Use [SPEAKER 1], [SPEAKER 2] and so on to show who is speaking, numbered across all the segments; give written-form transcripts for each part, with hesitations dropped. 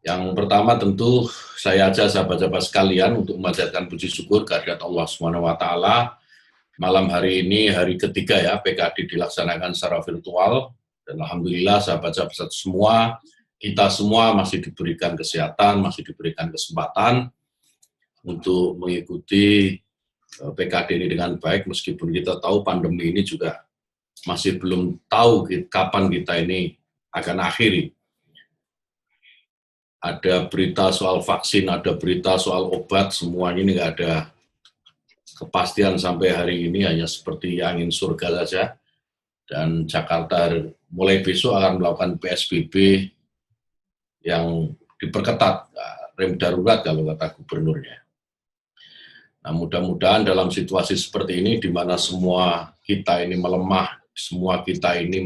[SPEAKER 1] Yang pertama tentu saya ajak sahabat-sahabat sekalian untuk memanjatkan puji syukur kehadirat Allah Subhanahu wa taala. Malam hari ini hari ketiga ya PKD dilaksanakan secara virtual dan alhamdulillah sahabat-sahabat semua, kita semua masih diberikan kesehatan, masih diberikan kesempatan untuk mengikuti PKD ini dengan baik meskipun kita tahu pandemi ini juga masih belum tahu kapan kita ini akan akhiri. Ada berita soal vaksin, ada berita soal obat, semuanya ini nggak ada kepastian sampai hari ini, hanya seperti angin surga saja. Dan Jakarta mulai besok akan melakukan PSBB yang diperketat, rem darurat kalau kata gubernurnya. Nah, mudah-mudahan dalam situasi seperti ini, di mana semua kita ini melemah, semua kita ini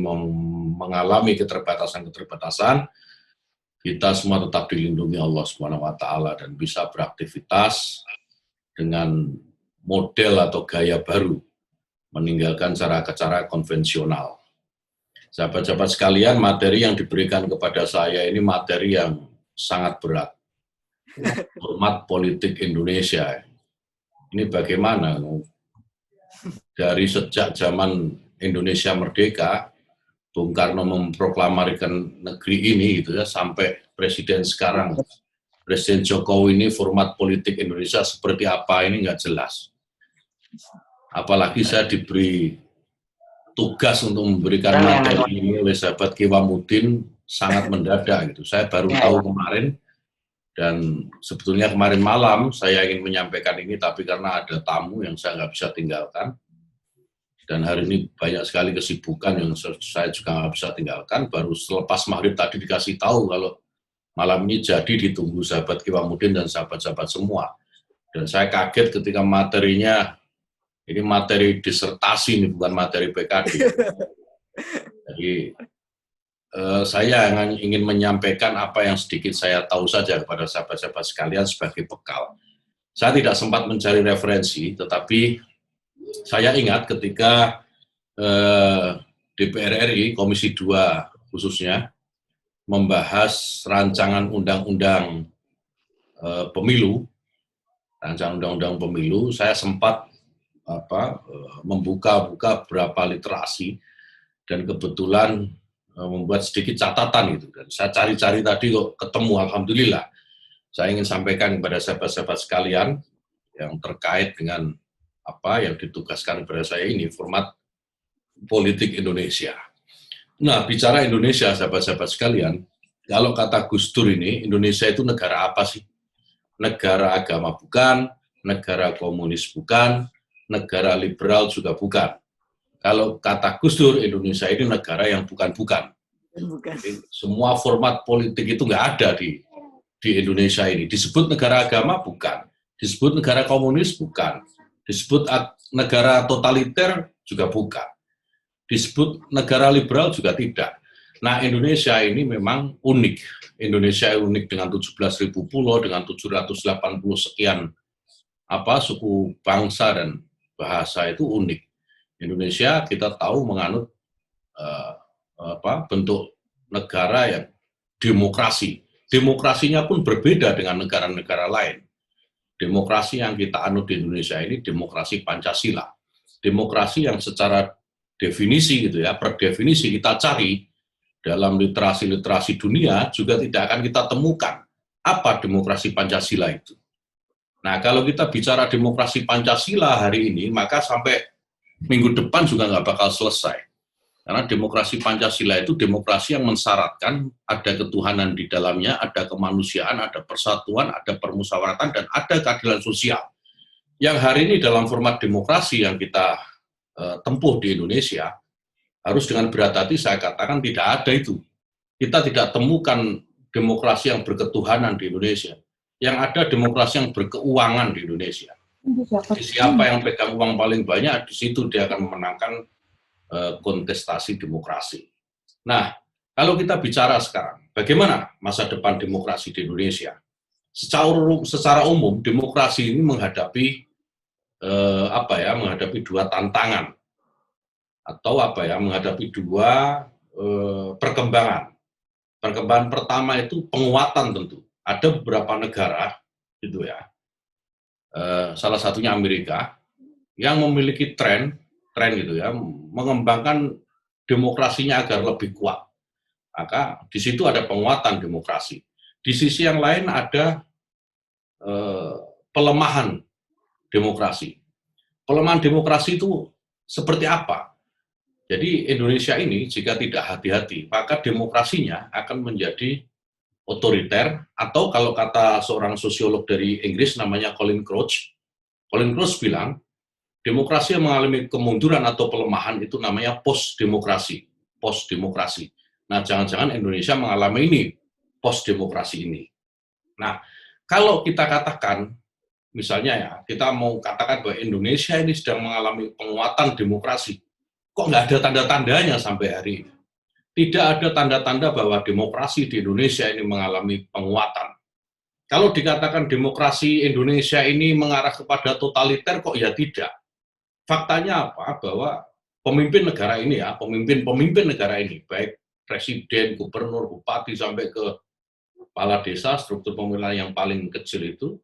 [SPEAKER 1] mengalami keterbatasan-keterbatasan, kita semua tetap dilindungi Allah Subhanahu wa taala dan bisa beraktivitas dengan model atau gaya baru, meninggalkan cara-cara konvensional. Sahabat-sahabat sekalian, materi yang diberikan kepada saya ini materi yang sangat berat. Format politik Indonesia. Ini bagaimana? Dari sejak zaman Indonesia merdeka, Bung Karno memproklamasikan negeri ini gitu ya, sampai presiden sekarang, Presiden Jokowi ini format politik Indonesia seperti apa ini nggak jelas. Apalagi saya diberi tugas untuk memberikan materi ini oleh sahabat Kiwamuddin sangat mendadak gitu. Saya baru tahu kemarin dan sebetulnya kemarin malam saya ingin menyampaikan ini tapi karena ada tamu yang saya nggak bisa tinggalkan. Dan hari ini banyak sekali kesibukan yang saya juga nggak bisa tinggalkan. Baru selepas maghrib tadi dikasih tahu kalau malam ini jadi ditunggu sahabat Kiwamuddin dan sahabat-sahabat semua. Dan saya kaget ketika materinya, ini materi disertasi, ini bukan materi PKD. Jadi saya ingin menyampaikan apa yang sedikit saya tahu saja kepada sahabat-sahabat sekalian sebagai bekal. Saya tidak sempat mencari referensi, tetapi saya ingat ketika DPR RI, Komisi 2 khususnya, membahas rancangan undang-undang pemilu, saya sempat membuka-buka beberapa literasi dan kebetulan membuat sedikit catatan gitu. Dan saya cari-cari tadi kok ketemu, alhamdulillah. Saya ingin sampaikan kepada sahabat-sahabat sekalian yang terkait dengan apa yang ditugaskan kepada saya ini, format politik Indonesia. Nah, bicara Indonesia, sahabat-sahabat sekalian, kalau kata Gus Dur ini, Indonesia itu negara apa sih? Negara agama bukan, negara komunis bukan, negara liberal juga bukan. Kalau kata Gus Dur, Indonesia ini negara yang bukan-bukan. Semua format politik itu nggak ada di Indonesia ini. Disebut negara agama bukan, disebut negara komunis bukan, disebut negara totaliter juga bukan, disebut negara liberal juga tidak. Nah, Indonesia ini memang unik. Indonesia unik dengan 17.000 pulau, dengan 780 sekian suku bangsa dan bahasa, itu unik. Indonesia kita tahu menganut bentuk negara yang demokrasi. Demokrasinya pun berbeda dengan negara-negara lain. Demokrasi yang kita anut di Indonesia ini demokrasi Pancasila. Demokrasi yang secara definisi gitu ya, per definisi kita cari dalam literasi-literasi dunia juga tidak akan kita temukan apa demokrasi Pancasila itu. Nah, kalau kita bicara demokrasi Pancasila hari ini, maka sampai minggu depan juga nggak bakal selesai. Karena demokrasi Pancasila itu demokrasi yang mensyaratkan ada ketuhanan di dalamnya, ada kemanusiaan, ada persatuan, ada permusyawaratan, dan ada keadilan sosial. Yang hari ini dalam format demokrasi yang kita tempuh di Indonesia, harus dengan berat hati saya katakan tidak ada itu. Kita tidak temukan demokrasi yang berketuhanan di Indonesia. Yang ada demokrasi yang berkeuangan di Indonesia. Jadi siapa yang pegang uang paling banyak, di situ dia akan memenangkan kontestasi demokrasi. Nah, kalau kita bicara sekarang, bagaimana masa depan demokrasi di Indonesia? Secara umum, demokrasi ini menghadapi menghadapi dua tantangan atau menghadapi dua perkembangan. Perkembangan pertama itu penguatan tentu. Ada beberapa negara, gitu ya, salah satunya Amerika, yang memiliki tren gitu ya, mengembangkan demokrasinya agar lebih kuat. Maka di situ ada penguatan demokrasi. Di sisi yang lain ada eh, pelemahan demokrasi. Pelemahan demokrasi itu seperti apa? Jadi Indonesia ini jika tidak hati-hati, maka demokrasinya akan menjadi otoriter, atau kalau kata seorang sosiolog dari Inggris namanya Colin Crouch bilang, demokrasi yang mengalami kemunduran atau pelemahan itu namanya post-demokrasi. Post-demokrasi. Nah, jangan-jangan Indonesia mengalami ini, post-demokrasi ini. Nah, kalau kita katakan, misalnya ya, kita mau katakan bahwa Indonesia ini sedang mengalami penguatan demokrasi, kok nggak ada tanda-tandanya sampai hari ini? Tidak ada tanda-tanda bahwa demokrasi di Indonesia ini mengalami penguatan. Kalau dikatakan demokrasi Indonesia ini mengarah kepada totaliter, kok ya tidak. Faktanya apa? Bahwa pemimpin negara ini ya, pemimpin negara ini, baik presiden, gubernur, bupati, sampai ke kepala desa, struktur pemerintahan yang paling kecil itu,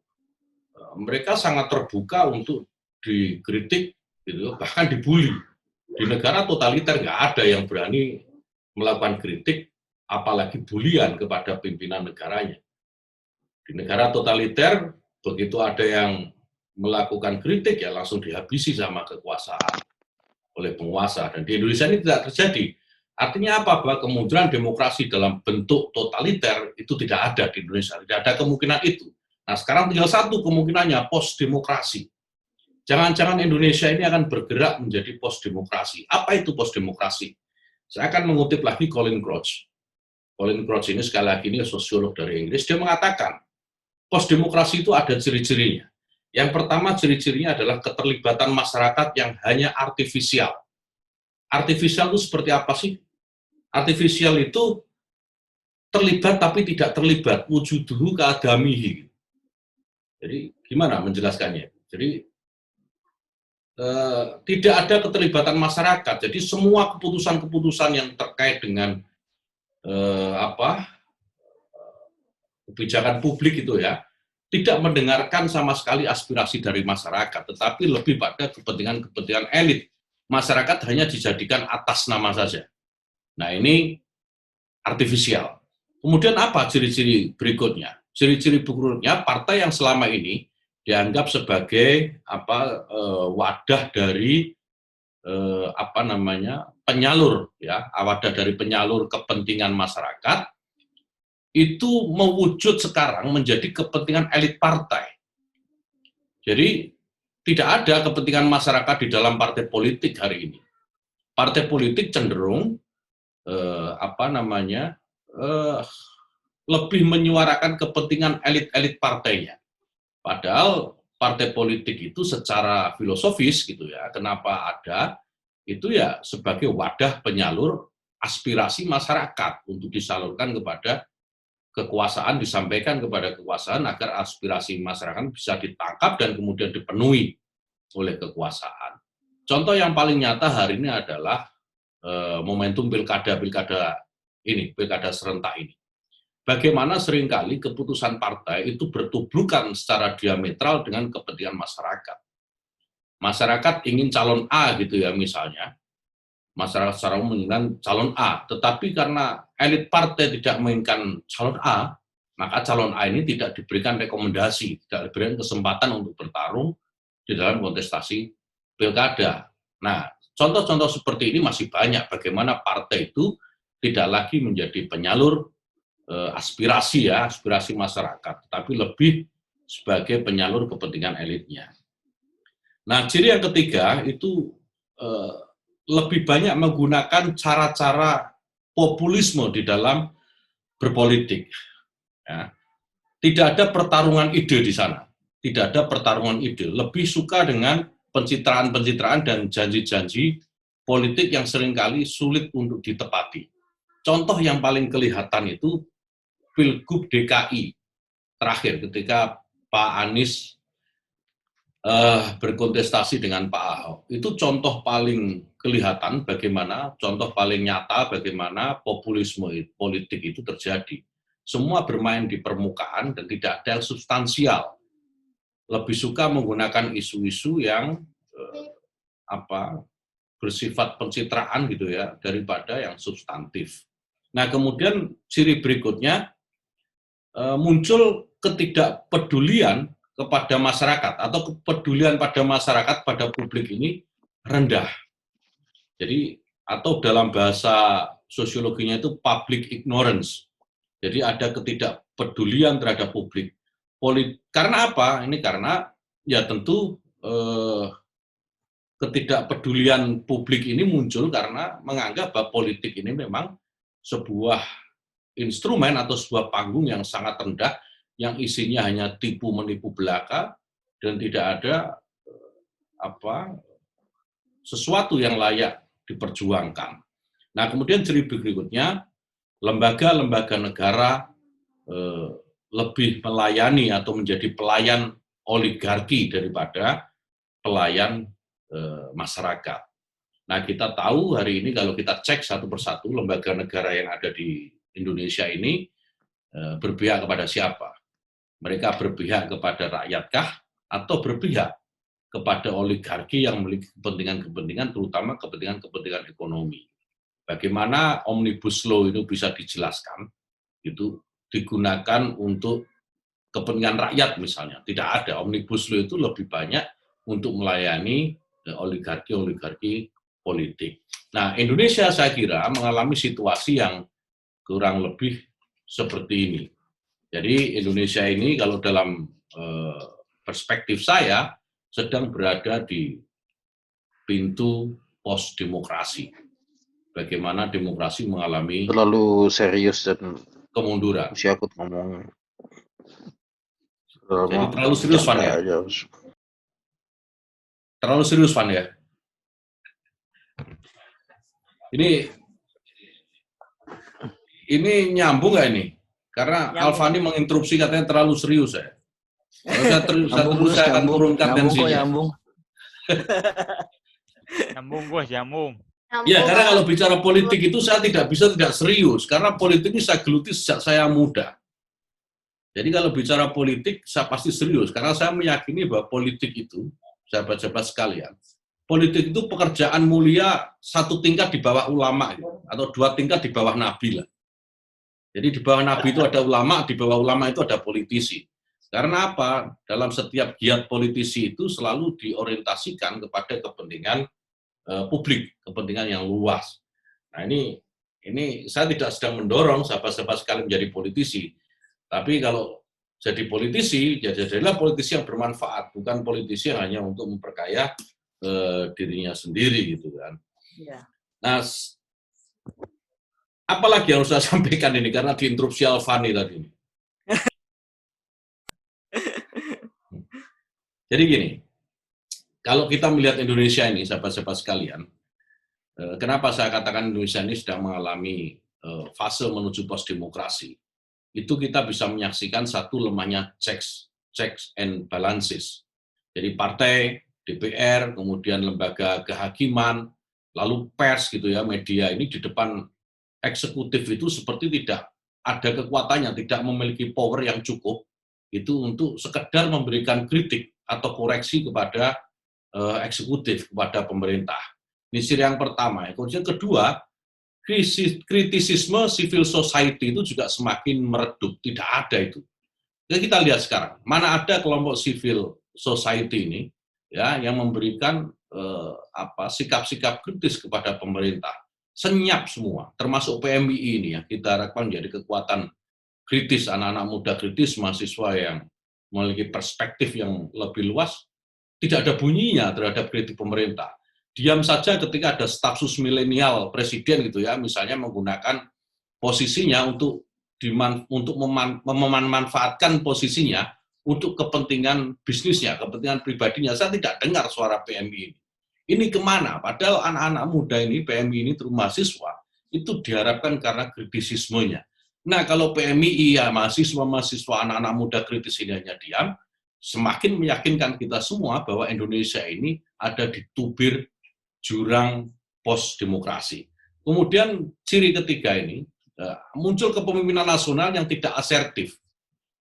[SPEAKER 1] mereka sangat terbuka untuk dikritik, gitu, bahkan dibully. Di negara totaliter nggak ada yang berani melakukan kritik, apalagi bulian kepada pimpinan negaranya. Di negara totaliter, begitu ada yang melakukan kritik, ya langsung dihabisi sama kekuasaan oleh penguasa. Dan di Indonesia ini tidak terjadi. Artinya apa? Bahwa kemunduran demokrasi dalam bentuk totaliter itu tidak ada di Indonesia. Tidak ada kemungkinan itu. Nah, sekarang tinggal satu kemungkinannya, post-demokrasi. Jangan-jangan Indonesia ini akan bergerak menjadi post-demokrasi. Apa itu post-demokrasi? Saya akan mengutip lagi Colin Crouch. Colin Crouch ini sekali lagi ini sosiolog dari Inggris. Dia mengatakan, post-demokrasi itu ada ciri-cirinya. Yang pertama ciri-cirinya adalah keterlibatan masyarakat yang hanya artifisial. Artifisial itu seperti apa sih? Artifisial itu terlibat tapi tidak terlibat, wujuduhu keadamihi. Jadi gimana menjelaskannya? Jadi tidak ada keterlibatan masyarakat. Jadi semua keputusan-keputusan yang terkait dengan kebijakan publik itu ya, tidak mendengarkan sama sekali aspirasi dari masyarakat, tetapi lebih pada kepentingan-kepentingan elit. Masyarakat hanya dijadikan atas nama saja. Nah, ini artifisial. Kemudian apa ciri-ciri berikutnya? Ciri-ciri berikutnya, partai yang selama ini dianggap sebagai wadah dari penyalur, ya, wadah dari penyalur kepentingan masyarakat, itu mewujud sekarang menjadi kepentingan elit partai. Jadi tidak ada kepentingan masyarakat di dalam partai politik hari ini. Partai politik cenderung lebih menyuarakan kepentingan elit-elit partainya. Padahal partai politik itu secara filosofis gitu ya, kenapa ada? Itu ya sebagai wadah penyalur aspirasi masyarakat untuk disalurkan kepada kekuasaan, disampaikan kepada kekuasaan agar aspirasi masyarakat bisa ditangkap dan kemudian dipenuhi oleh kekuasaan. Contoh yang paling nyata hari ini adalah momentum pilkada ini, pilkada serentak ini. Bagaimana seringkali keputusan partai itu bertubrukan secara diametral dengan kepentingan masyarakat. Masyarakat ingin calon A gitu ya misalnya, masyarakat secara umum menginginkan calon A, tetapi karena elit partai tidak menginginkan calon A, maka calon A ini tidak diberikan rekomendasi, tidak diberikan kesempatan untuk bertarung di dalam kontestasi pilkada. Nah, contoh-contoh seperti ini masih banyak bagaimana partai itu tidak lagi menjadi penyalur aspirasi masyarakat, tetapi lebih sebagai penyalur kepentingan elitnya. Nah, ciri yang ketiga itu lebih banyak menggunakan cara-cara populisme di dalam berpolitik. Ya. Tidak ada pertarungan ide di sana, tidak ada pertarungan ide. Lebih suka dengan pencitraan-pencitraan dan janji-janji politik yang seringkali sulit untuk ditepati. Contoh yang paling kelihatan itu Pilgub DKI terakhir ketika Pak Anies berkontestasi dengan Pak Ahok. Itu contoh paling kelihatan bagaimana contoh paling nyata bagaimana populisme politik itu terjadi. Semua bermain di permukaan dan tidak ada yang substansial. Lebih suka menggunakan isu-isu yang bersifat pencitraan gitu ya daripada yang substantif. Nah, kemudian ciri berikutnya muncul ketidakpedulian kepada masyarakat atau kepedulian pada masyarakat pada publik ini rendah. Jadi atau dalam bahasa sosiologinya itu public ignorance. Jadi ada ketidakpedulian terhadap publik. Karena apa? Ini karena ya tentu ketidakpedulian publik ini muncul karena menganggap bahwa politik ini memang sebuah instrumen atau sebuah panggung yang sangat rendah yang isinya hanya tipu menipu belaka dan tidak ada sesuatu yang layak diperjuangkan. Nah, kemudian ciri berikutnya, lembaga-lembaga negara lebih melayani atau menjadi pelayan oligarki daripada pelayan masyarakat. Nah, kita tahu hari ini kalau kita cek satu persatu lembaga negara yang ada di Indonesia ini berpihak kepada siapa? Mereka berpihak kepada rakyatkah atau berpihak kepada oligarki yang memiliki kepentingan-kepentingan, terutama kepentingan-kepentingan ekonomi. Bagaimana Omnibus Law itu bisa dijelaskan? Itu digunakan untuk kepentingan rakyat misalnya. Tidak ada. Omnibus Law itu lebih banyak untuk melayani oligarki-oligarki politik. Nah, Indonesia saya kira mengalami situasi yang kurang lebih seperti ini. Jadi Indonesia ini kalau dalam perspektif saya sedang berada di pintu post-demokrasi. Bagaimana demokrasi mengalami
[SPEAKER 2] terlalu serius dan
[SPEAKER 1] kemunduran.
[SPEAKER 2] siapa ngomong.
[SPEAKER 1] Jadi terlalu serius, Van ya? Terlalu serius, Van ya? Ini nyambung nggak ini? Karena Alfani menginterupsi katanya terlalu serius ya. Saya akan turunkan tensinya.
[SPEAKER 3] Nyambung.
[SPEAKER 1] Ya, karena kalau bicara politik itu saya tidak bisa tidak serius. Karena politik ini saya geluti sejak saya muda. Jadi kalau bicara politik, saya pasti serius. Karena saya meyakini bahwa politik itu, sahabat-sahabat sekalian, politik itu pekerjaan mulia satu tingkat di bawah ulama, gitu, atau dua tingkat di bawah nabi lah. Jadi di bawah nabi itu ada ulama, di bawah ulama itu ada politisi. Karena apa? Dalam setiap giat politisi itu selalu diorientasikan kepada kepentingan publik, kepentingan yang luas. Nah ini saya tidak sedang mendorong sahabat-sahabat sekalian menjadi politisi. Tapi kalau jadi politisi, jadilah politisi yang bermanfaat, bukan politisi yang hanya untuk memperkaya dirinya sendiri gitu kan. Ya. Nah, apalagi yang harus saya sampaikan ini karena diinterupsi Alfani tadi ini. Jadi gini, kalau kita melihat Indonesia ini, sahabat-sahabat sekalian, kenapa saya katakan Indonesia ini sedang mengalami fase menuju post-demokrasi? Itu kita bisa menyaksikan satu lemahnya checks and balances. Jadi partai, DPR, kemudian lembaga kehakiman, lalu pers gitu ya, media ini di depan eksekutif itu seperti tidak ada kekuatannya, tidak memiliki power yang cukup itu untuk sekedar memberikan kritik atau koreksi kepada eksekutif, kepada pemerintah. Ini ciri yang pertama. Kemudian kedua, kritisisme civil society itu juga semakin meredup, tidak ada itu. Jadi kita lihat sekarang, mana ada kelompok civil society ini ya yang memberikan sikap-sikap kritis kepada pemerintah. Senyap semua, termasuk PMII ini ya, kita harapkan menjadi kekuatan kritis, anak-anak muda kritis, mahasiswa yang memiliki perspektif yang lebih luas, tidak ada bunyinya terhadap kritik pemerintah. Diam saja ketika ada staf sus milenial presiden gitu ya, misalnya menggunakan posisinya untuk memanfaatkan posisinya untuk kepentingan bisnisnya, kepentingan pribadinya. Saya tidak dengar suara PMI ini. Ini kemana? Padahal anak-anak muda ini, PMI ini terus mahasiswa, itu diharapkan karena kritisismenya. Nah, kalau PMI ya mahasiswa-mahasiswa anak-anak muda kritis ini hanya diam, semakin meyakinkan kita semua bahwa Indonesia ini ada di tubir jurang post-demokrasi. Kemudian ciri ketiga ini, muncul kepemimpinan nasional yang tidak asertif.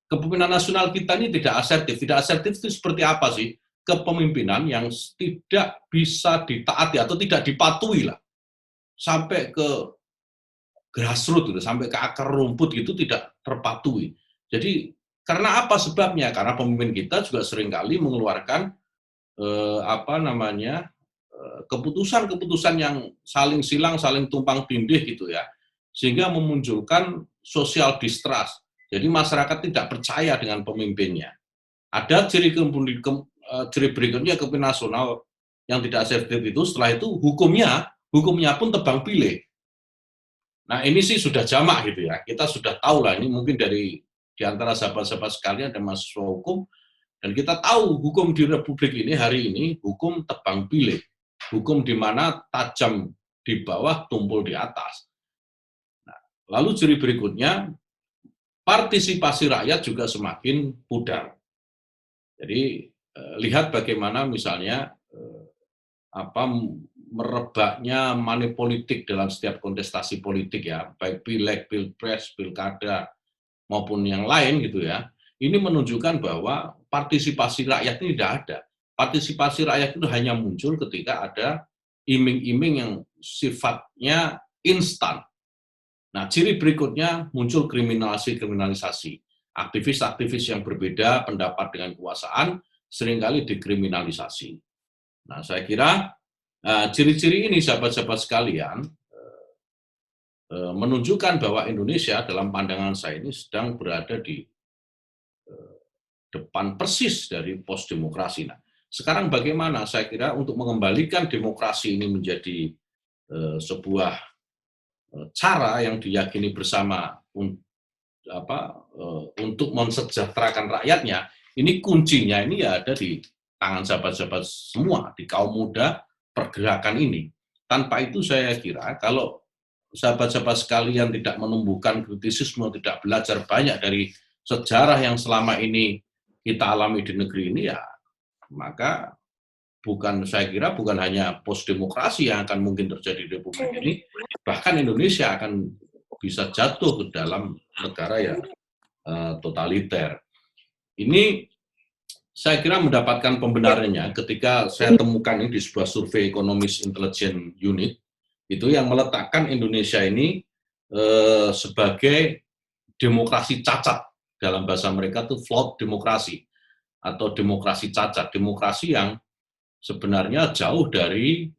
[SPEAKER 1] Kepemimpinan nasional kita ini tidak asertif. Tidak asertif itu seperti apa sih? Kepemimpinan yang tidak bisa ditaati atau tidak dipatuhi lah. Sampai ke grassroots, gitu, sampai ke akar rumput gitu tidak terpatuhi. Jadi karena apa sebabnya? Karena pemimpin kita juga seringkali mengeluarkan keputusan-keputusan yang saling silang, saling tumpang tindih gitu ya, sehingga memunculkan social distrust. Jadi masyarakat tidak percaya dengan pemimpinnya. Ada ciri berikutnya kepemimpinan nasional yang tidak asertif itu, setelah itu hukumnya pun tebang pilih. Nah ini sih sudah jamak gitu ya, kita sudah tahu lah, ini mungkin di antara sahabat-sahabat sekalian ada mahasiswa hukum, dan kita tahu hukum di Republik ini hari ini hukum tebang pilih, hukum di mana tajam di bawah, tumpul di atas. Nah, lalu ciri berikutnya, partisipasi rakyat juga semakin pudar. Jadi lihat bagaimana misalnya merebaknya money politik dalam setiap kontestasi politik ya, baik pileg, pilpres, pilkada maupun yang lain gitu ya. Ini menunjukkan bahwa partisipasi rakyat ini tidak ada. Partisipasi rakyat itu hanya muncul ketika ada iming-iming yang sifatnya instan. Nah, ciri berikutnya muncul kriminalisasi. Aktivis-aktivis yang berbeda pendapat dengan kekuasaan seringkali dikriminalisasi. Nah, saya kira ciri-ciri ini sahabat-sahabat sekalian menunjukkan bahwa Indonesia dalam pandangan saya ini sedang berada di depan persis dari post-demokrasi. Nah, sekarang bagaimana saya kira untuk mengembalikan demokrasi ini menjadi sebuah cara yang diyakini bersama untuk mensejahterakan rakyatnya, ini kuncinya ini ya ada di tangan sahabat-sahabat semua, di kaum muda pergerakan ini. Tanpa itu saya kira kalau sahabat-sahabat sekalian tidak menumbuhkan kritisisme, tidak belajar banyak dari sejarah yang selama ini kita alami di negeri ini, ya maka saya kira bukan hanya post-demokrasi yang akan mungkin terjadi di Republik ini, bahkan Indonesia akan bisa jatuh ke dalam negara yang totaliter. Ini saya kira mendapatkan pembenarannya ketika saya temukan ini di sebuah survei Economist Intelligence Unit, itu yang meletakkan Indonesia ini sebagai demokrasi cacat. Dalam bahasa mereka itu flawed demokrasi, atau demokrasi cacat, demokrasi yang sebenarnya jauh dari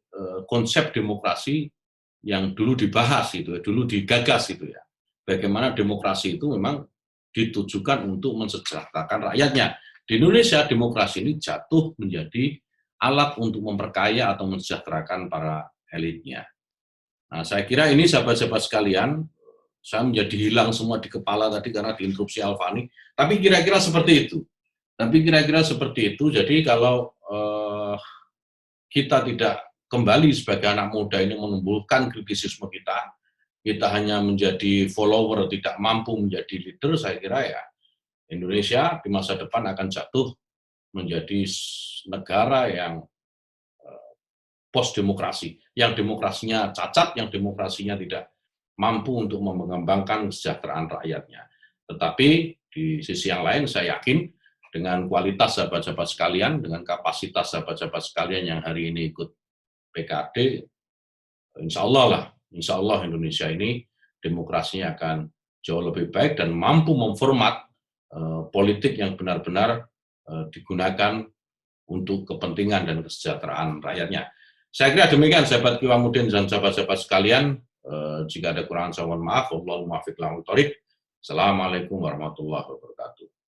[SPEAKER 1] konsep demokrasi yang dulu dibahas itu, dulu digagas itu ya. Bagaimana demokrasi itu memang ditujukan untuk mensejahterakan rakyatnya. Di Indonesia demokrasi ini jatuh menjadi alat untuk memperkaya atau mensejahterakan para elitnya. Nah, saya kira ini sahabat-sahabat sekalian, saya menjadi hilang semua di kepala tadi karena diinterupsi Alfani. Tapi kira-kira seperti itu. Jadi kalau kita tidak kembali sebagai anak muda ini menumbuhkan kritisisme kita hanya menjadi follower, tidak mampu menjadi leader, saya kira ya Indonesia di masa depan akan jatuh menjadi negara yang post-demokrasi, yang demokrasinya cacat, yang demokrasinya tidak mampu untuk mengembangkan kesejahteraan rakyatnya. Tetapi di sisi yang lain saya yakin dengan kualitas sahabat-sahabat sekalian, dengan kapasitas sahabat-sahabat sekalian yang hari ini ikut PKD, insya Allah Indonesia ini demokrasinya akan jauh lebih baik dan mampu memformat politik yang benar-benar digunakan untuk kepentingan dan kesejahteraan rakyatnya. Saya kira demikian sahabat Qiwamuddin dan sahabat-sahabat sekalian. Jika ada kekurangan saya mohon maaf. Wallahul muwaffiq ila aqwamit thoriq. Assalamualaikum warahmatullahi wabarakatuh.